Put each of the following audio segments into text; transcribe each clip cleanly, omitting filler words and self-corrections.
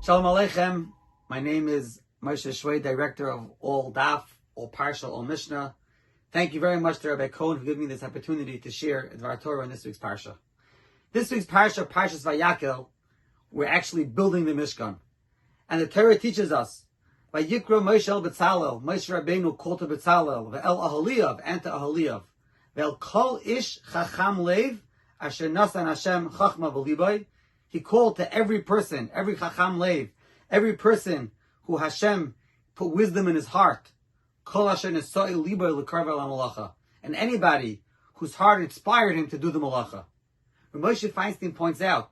Shalom Aleichem. My name is Moshe Schwed, director of all Daf, all Parsha, all Mishnah. Thank you very much to Rabbi Cohen for giving me this opportunity to share Dvar Torah in this week's Parsha. This week's Parsha, Parshas Vayakhel, we're actually building the Mishkan. And the Torah teaches us, Vayikra Moshe el B'tzalel, Moshe Rabbeinu called to B'tzalel, Ve'el Aholiyav, and to Aholiyav, Ve'el Kol Ish Chacham Lev, Asher Nasan Hashem Chachma V'libay. He called to every person, every Chacham Lev, every person who Hashem put wisdom in his heart, Kol Asher Nesoi Libay L'karv el HaMalacha, and anybody whose heart inspired him to do the Malacha. Moshe Feinstein points out,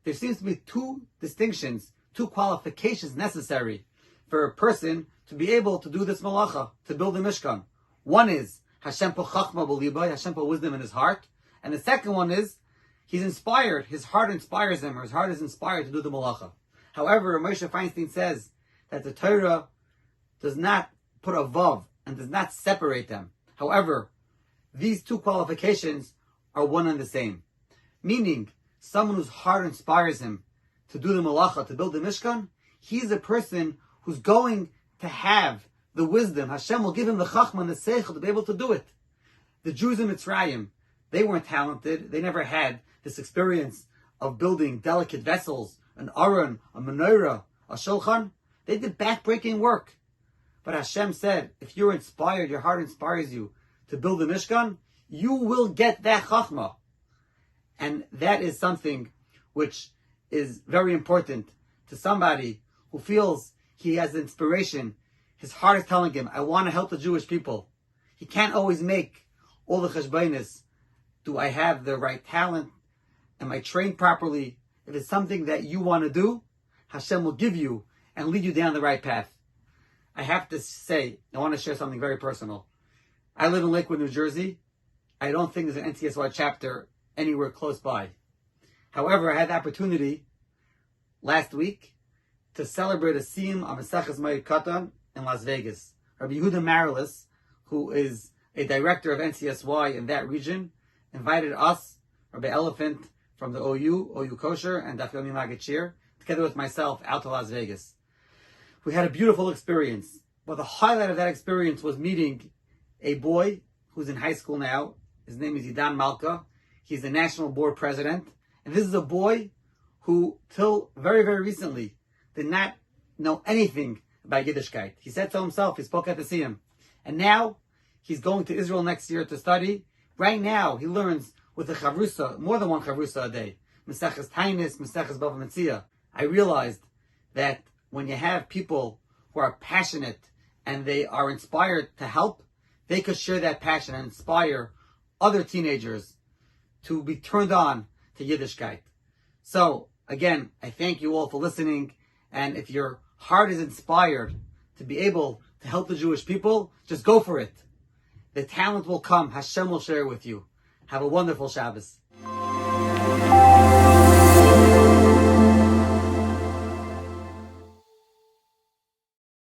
there seems to be two distinctions, two qualifications necessary for a person to be able to do this Malacha, to build the Mishkan. One is Hashem put Chachma B'libay, Hashem put wisdom in his heart, and the second one is he's inspired, his heart inspires him, or his heart is inspired to do the Malacha. However, Moshe Feinstein says that the Torah does not put a vav and does not separate them. However, these two qualifications are one and the same. Meaning, someone whose heart inspires him to do the Malacha, to build the Mishkan, he's a person who's going to have the wisdom. Hashem will give him the Chachma and the Seichel to be able to do it. The Jews in Mitzrayim, they weren't talented. They never had this experience of building delicate vessels, an aron, a menorah, a shulchan. They did backbreaking work. But Hashem said, if you're inspired, your heart inspires you to build the Mishkan, you will get that chachma. And that is something which is very important to somebody who feels he has inspiration. His heart is telling him, I want to help the Jewish people. He can't always make all the cheshbainis. Do I have the right talent? Am I trained properly? If it's something that you want to do, Hashem will give you and lead you down the right path. I have to say, I want to share something very personal. I live in Lakewood, New Jersey. I don't think there's an NCSY chapter anywhere close by. However, I had the opportunity last week to celebrate a siyum on Maseches Moed Katan in Las Vegas. Rabbi Yehuda Marilis, who is a director of NCSY in that region, invited us, Rabbi Elephant from the OU Kosher, and Daf Yomi Magachir, together with myself, out to Las Vegas. We had a beautiful experience. But the highlight of that experience was meeting a boy who's in high school now. His name is Yidan Malka. He's the national board president. And this is a boy who, till very, very recently, did not know anything about Yiddishkeit. He said so himself, he spoke at the Siyum. And now, he's going to Israel next year to study. Right now, he learns with a chavrusa, more than one chavrusa a day. Meseches Tainis, Meseches Bava Metzia. I realized that when you have people who are passionate and they are inspired to help, they could share that passion and inspire other teenagers to be turned on to Yiddishkeit. So, again, I thank you all for listening. And if your heart is inspired to be able to help the Jewish people, just go for it. The talent will come. Hashem will share it with you. Have a wonderful Shabbos.